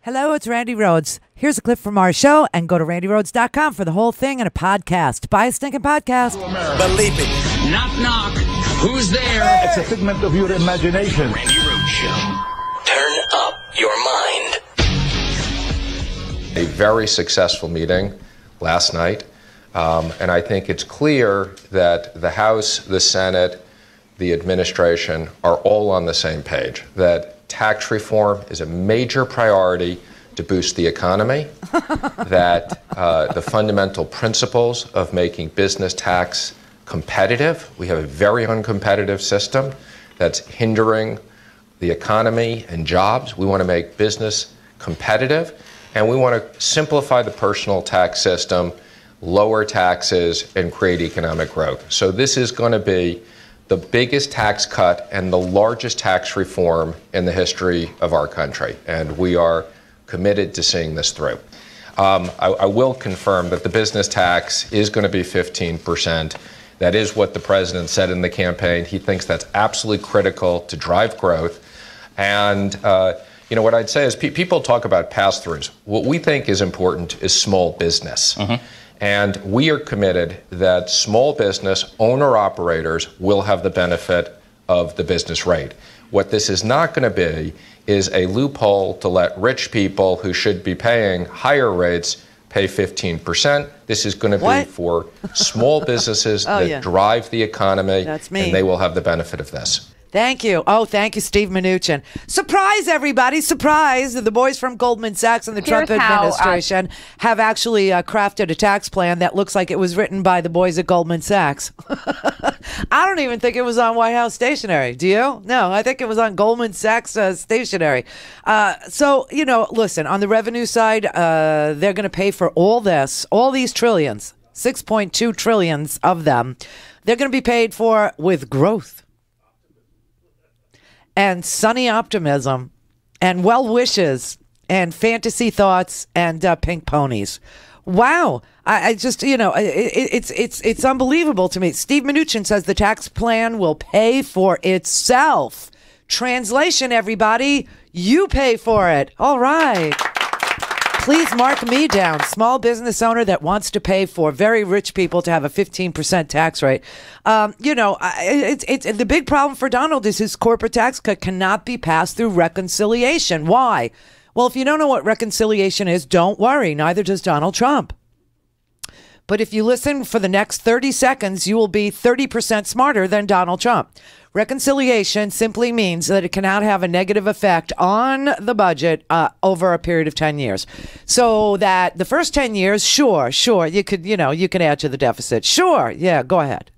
Hello, it's Randi Rhodes. Here's a clip from our show, and go to randyrhodes.com for the whole thing and a podcast. Buy a stinking podcast. Believe it. Knock, knock. Who's there? It's a figment of your imagination. Randi Rhodes Show. Turn up your mind. A very successful meeting last night, and I think it's clear that the House, the Senate, the administration are all on the same page, that tax reform is a major priority to boost the economy, that the fundamental principles of making business tax competitive, we have a very uncompetitive system that's hindering the economy and jobs. We want to make business competitive, and we want to simplify the personal tax system, lower taxes, and create economic growth. So this is going to be the biggest tax cut and the largest tax reform in the history of our country, and we are committed to seeing this through. I will confirm that the business tax is going to be 15%. That is what the president said in the campaign. He thinks that's absolutely critical to drive growth. And what I'd say is people talk about pass-throughs. What we think is important is small business. Mm-hmm. And we are committed that small business owner-operators will have the benefit of the business rate. What this is not going to be is a loophole to let rich people who should be paying higher rates pay 15%. This is going to be for small businesses that drive the economy. That's me. And they will have the benefit of this. Thank you. Oh, thank you, Steve Mnuchin. Surprise, everybody. Surprise. The boys from Goldman Sachs and the Trump administration have actually crafted a tax plan that looks like it was written by the boys at Goldman Sachs. I don't even think it was on White House stationery. Do you? No, I think it was on Goldman Sachs stationery. So, listen, on the revenue side, they're going to pay for all these trillions, 6.2 trillions of them. They're going to be paid for with growth and sunny optimism and well wishes and fantasy thoughts and pink ponies. Wow. I just, it's unbelievable to me. Steve Mnuchin says the tax plan will pay for itself. Translation, everybody, you pay for it. All right. Please mark me down. Small business owner that wants to pay for very rich people to have a 15% tax rate. It's the big problem for Donald is his corporate tax cut cannot be passed through reconciliation. Why? Well, if you don't know what reconciliation is, don't worry. Neither does Donald Trump. But if you listen for the next 30 seconds, you will be 30% smarter than Donald Trump. Reconciliation simply means that it cannot have a negative effect on the budget over a period of 10 years. So that the first 10 years, sure, you can add to the deficit. Sure, yeah, go ahead.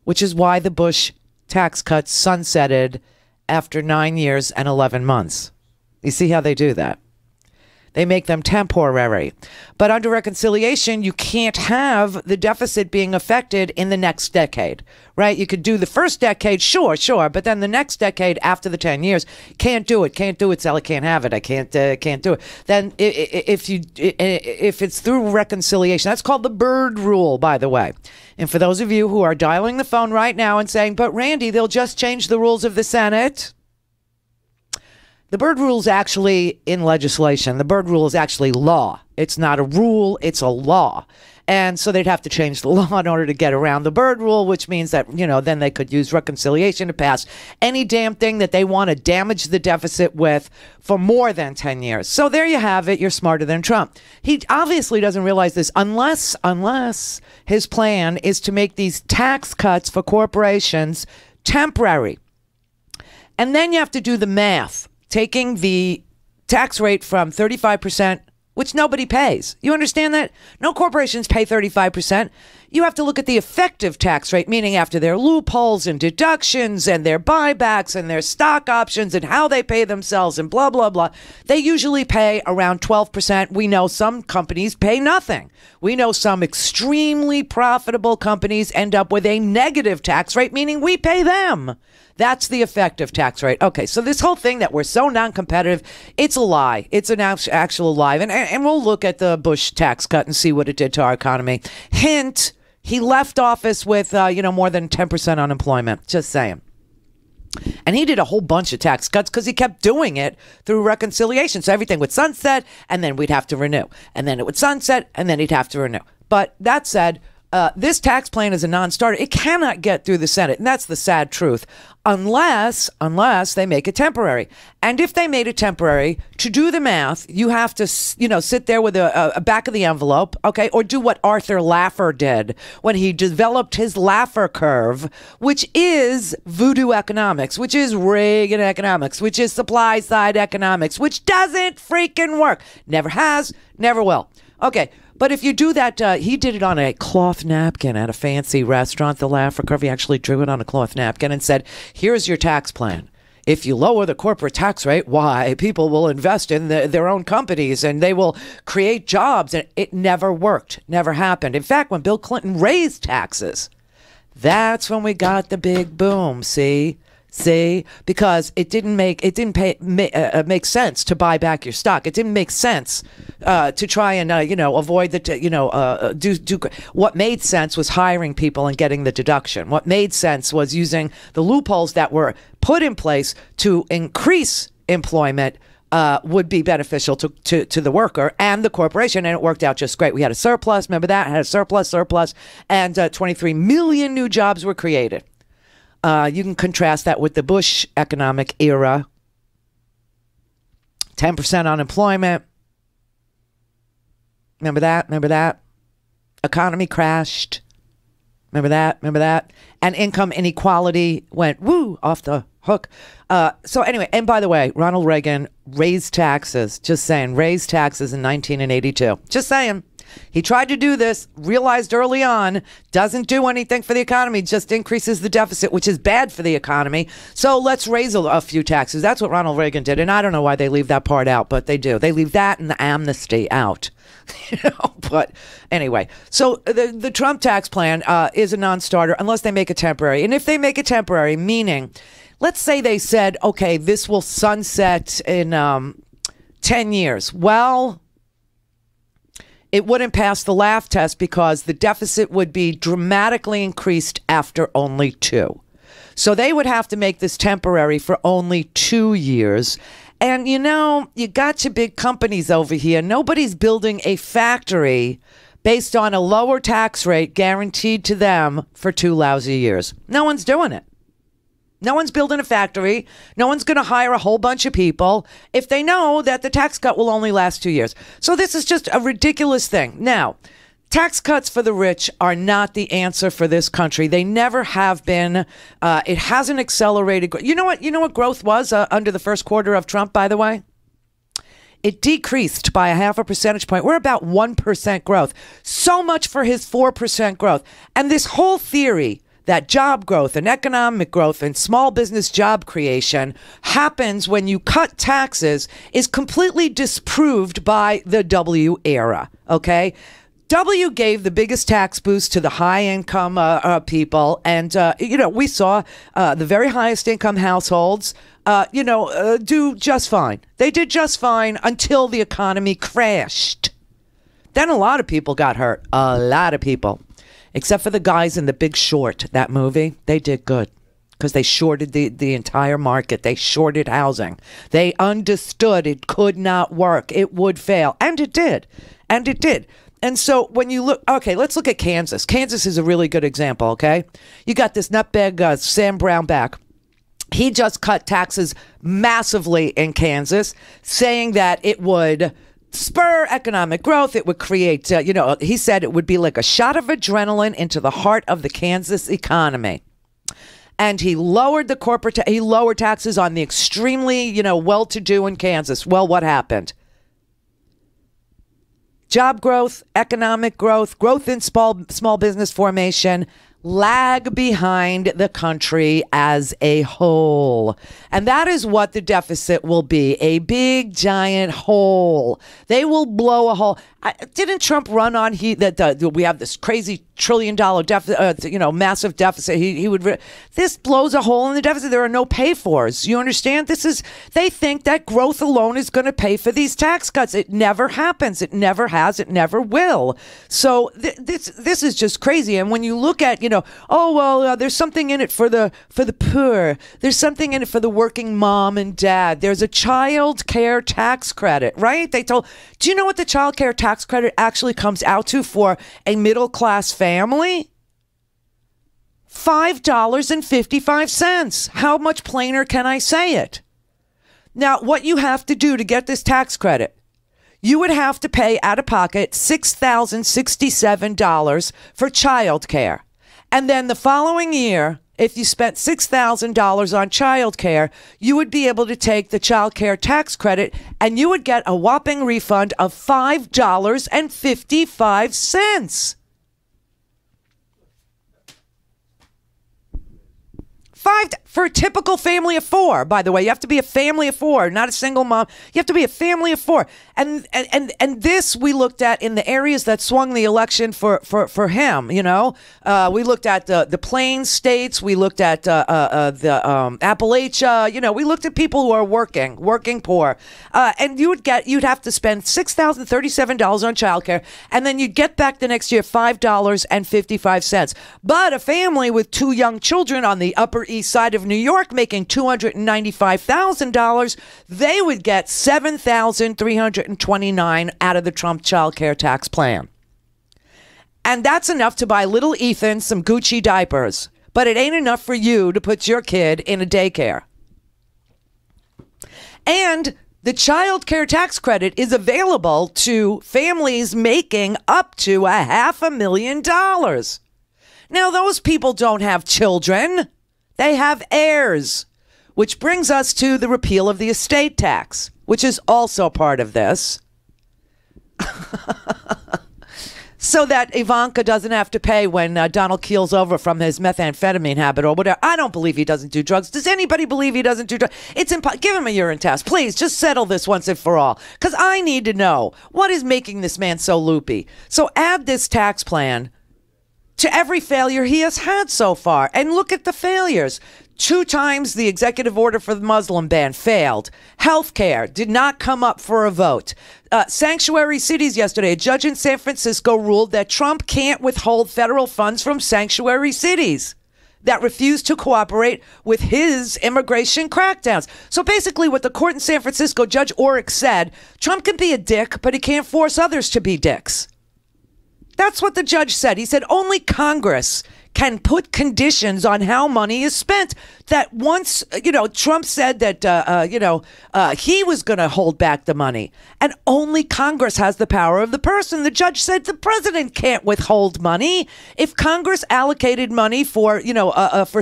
Which is why the Bush tax cuts sunsetted after 9 years and 11 months. You see how they do that? They make them temporary. But under reconciliation, you can't have the deficit being affected in the next decade, right? You could do the first decade, sure. But then the next decade after the 10 years, can't do it, Sally, can't have it. I can't do it. Then if it's through reconciliation, that's called the Byrd Rule, by the way. And for those of you who are dialing the phone right now and saying, but Randi, they'll just change the rules of the Senate. The Byrd Rule is actually in legislation. The Byrd Rule is actually law. It's not a rule, it's a law. And so they'd have to change the law in order to get around the Byrd Rule, which means that, then they could use reconciliation to pass any damn thing that they want to damage the deficit with for more than 10 years. So there you have it. You're smarter than Trump. He obviously doesn't realize this unless his plan is to make these tax cuts for corporations temporary. And then you have to do the math. Taking the tax rate from 35%, which nobody pays. You understand that? No corporations pay 35%. You have to look at the effective tax rate, meaning after their loopholes and deductions and their buybacks and their stock options and how they pay themselves and blah, blah, blah. They usually pay around 12%. We know some companies pay nothing. We know some extremely profitable companies end up with a negative tax rate, meaning we pay them. That's the effective tax rate. Okay, so this whole thing that we're so non-competitive, it's a lie. It's an actual lie. And we'll look at the Bush tax cut and see what it did to our economy. Hint, he left office with, more than 10% unemployment. Just saying. And he did a whole bunch of tax cuts because he kept doing it through reconciliation. So everything would sunset, and then we'd have to renew. And then it would sunset, and then he'd have to renew. But that said, this tax plan is a non-starter. It cannot get through the Senate, and that's the sad truth, unless they make it temporary. And if they made it temporary, to do the math, you have to, sit there with a back of the envelope, okay, or do what Arthur Laffer did when he developed his Laffer curve, which is voodoo economics, which is Reagan economics, which is supply side economics, which doesn't freaking work. Never has, never will. Okay. But if you do that, he did it on a cloth napkin at a fancy restaurant, the Laffer curve. He actually drew it on a cloth napkin and said, here's your tax plan. If you lower the corporate tax rate, why? People will invest in their own companies and they will create jobs. And it never worked, never happened. In fact, when Bill Clinton raised taxes, that's when we got the big boom, see? Because it didn't make sense to buy back your stock. It didn't make sense to try and avoid the what made sense was hiring people and getting the deduction. What made sense was using the loopholes that were put in place to increase employment. Would be beneficial to the worker and the corporation, and it worked out just great. We had a surplus, remember that? Had a surplus, and 23 million new jobs were created. You can contrast that with the Bush economic era. 10% unemployment. Remember that? Economy crashed. Remember that? And income inequality went, off the hook. So anyway, and by the way, Ronald Reagan raised taxes. Just saying, raised taxes in 1982. Just saying. He tried to do this, realized early on, doesn't do anything for the economy, just increases the deficit, which is bad for the economy. So let's raise a few taxes. That's what Ronald Reagan did. And I don't know why they leave that part out, but they do. They leave that and the amnesty out. But anyway, so the Trump tax plan is a non-starter unless they make it temporary. And if they make it temporary, meaning, let's say they said, okay, this will sunset in 10 years. Well, it wouldn't pass the laugh test because the deficit would be dramatically increased after only 2. So they would have to make this temporary for only 2 years. And, you got your big companies over here. Nobody's building a factory based on a lower tax rate guaranteed to them for 2 lousy years. No one's doing it. No one's building a factory. No one's going to hire a whole bunch of people if they know that the tax cut will only last 2 years. So this is just a ridiculous thing. Now, tax cuts for the rich are not the answer for this country. They never have been. It hasn't accelerated. You know what growth was under the first quarter of Trump, by the way? It decreased by 0.5 percentage point. We're about 1% growth. So much for his 4% growth. And this whole theory that job growth and economic growth and small business job creation happens when you cut taxes is completely disproved by the W era, okay? W gave the biggest tax boost to the high-income people, and, we saw the very highest income households, do just fine. They did just fine until the economy crashed. Then a lot of people got hurt, a lot of people. Except for the guys in The Big Short, that movie, they did good because they shorted the entire market. They shorted housing. They understood it could not work. It would fail. And it did. And so when you look, okay, let's look at Kansas. Kansas is a really good example, okay? You got this nutbag Sam Brownback. He just cut taxes massively in Kansas, saying that it would spur economic growth. It would create, he said it would be like a shot of adrenaline into the heart of the Kansas economy. And he lowered he lowered taxes on the extremely, well-to-do in Kansas. Well, what happened? Job growth, economic growth, growth in small business formation lag behind the country as a whole. And that is what the deficit will be, a big, giant hole. They will blow a hole. Didn't Trump run on that we have this crazy $1 trillion deficit, massive deficit? This blows a hole in the deficit. There are no pay-fors. You understand? They think that growth alone is going to pay for these tax cuts. It never happens. It never has. It never will. So this is just crazy. And when you look at, oh, well, there's something in it for the poor. There's something in it for the working mom and dad. There's a child care tax credit, right? Do you know what the child care tax credit actually comes out to for a middle class family? $5.55. How much plainer can I say it? Now, what you have to do to get this tax credit, you would have to pay out of pocket $6,067 for childcare. And then the following year, if you spent $6,000 on childcare, you would be able to take the childcare tax credit and you would get a whopping refund of $5.55. For a typical family of four, by the way. You have to be a family of four, not a single mom. You have to be a family of four. And this we looked at in the areas that swung the election for him, We looked at the Plains states. We looked at the Appalachia. We looked at people who are working poor. And you'd have to spend $6,037 on childcare, and then you'd get back the next year $5.55. But a family with two young children on the Upper East Side of New York making $295,000, they would get $7,329 out of the Trump child care tax plan. And that's enough to buy little Ethan some Gucci diapers. But it ain't enough for you to put your kid in a daycare. And the child care tax credit is available to families making up to $500,000. Now, those people don't have children. They have heirs, which brings us to the repeal of the estate tax, which is also part of this. So that Ivanka doesn't have to pay when Donald keels over from his methamphetamine habit or whatever. I don't believe he doesn't do drugs. Does anybody believe he doesn't do drugs? It's give him a urine test. Please, just settle this once and for all. Because I need to know what is making this man so loopy. So add this tax plan to every failure he has had so far. And look at the failures. 2 times the executive order for the Muslim ban failed. Healthcare did not come up for a vote. Sanctuary cities yesterday, a judge in San Francisco ruled that Trump can't withhold federal funds from sanctuary cities that refuse to cooperate with his immigration crackdowns. So basically what the court in San Francisco, Judge Oreck, said, Trump can be a dick, but he can't force others to be dicks. That's what the judge said. He said only Congress can put conditions on how money is spent. That once, Trump said that, he was going to hold back the money. And only Congress has the power of the purse. And the judge said the president can't withhold money. If Congress allocated money for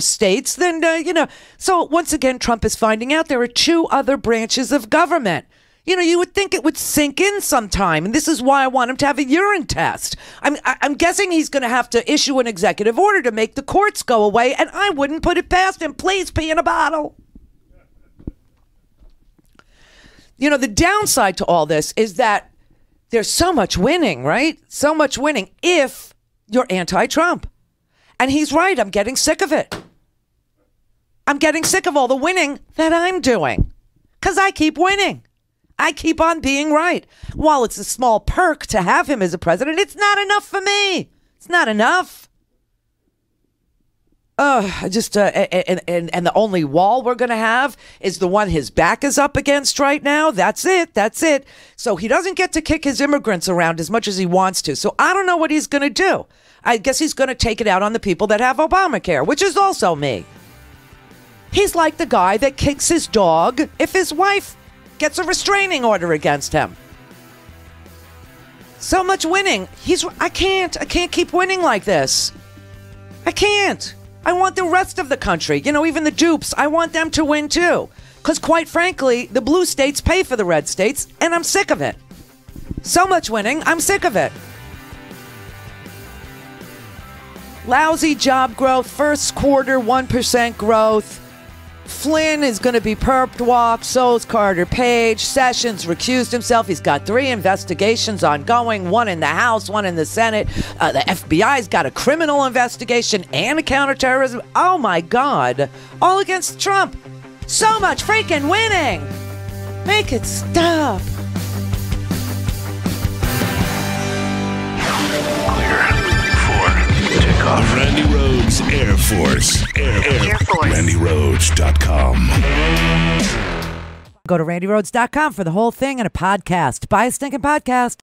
states, then, So once again, Trump is finding out there are 2 other branches of government. You would think it would sink in sometime. And this is why I want him to have a urine test. I'm guessing he's going to have to issue an executive order to make the courts go away. And I wouldn't put it past him. Please pee in a bottle. The downside to all this is that there's so much winning, right? So much winning if you're anti-Trump. And he's right. I'm getting sick of it. I'm getting sick of all the winning that I'm doing. Because I keep winning. I keep on being right. While it's a small perk to have him as a president, it's not enough for me. It's not enough. And the only wall we're going to have is the one his back is up against right now. That's it. So he doesn't get to kick his immigrants around as much as he wants to. So I don't know what he's going to do. I guess he's going to take it out on the people that have Obamacare, which is also me. He's like the guy that kicks his dog if his wife gets a restraining order against him. So much winning. I can't keep winning like this. I can't. I want the rest of the country, even the dupes, I want them to win too. Because quite frankly, the blue states pay for the red states, and I'm sick of it. So much winning, I'm sick of it. Lousy job growth, first quarter 1% growth. Flynn is going to be perped walked. So is Carter Page. Sessions recused himself. He's got 3 investigations ongoing, 1 in the House, 1 in the Senate. The FBI's got a criminal investigation and a counterterrorism. Oh, my God. All against Trump. So much freaking winning. Make it stop. Clear for takeoff. Randi Rhoads. is Air Force. Air Force. RandyRhoads.com. Go to randyrhoads.com for the whole thing and a podcast. Buy a stinking podcast.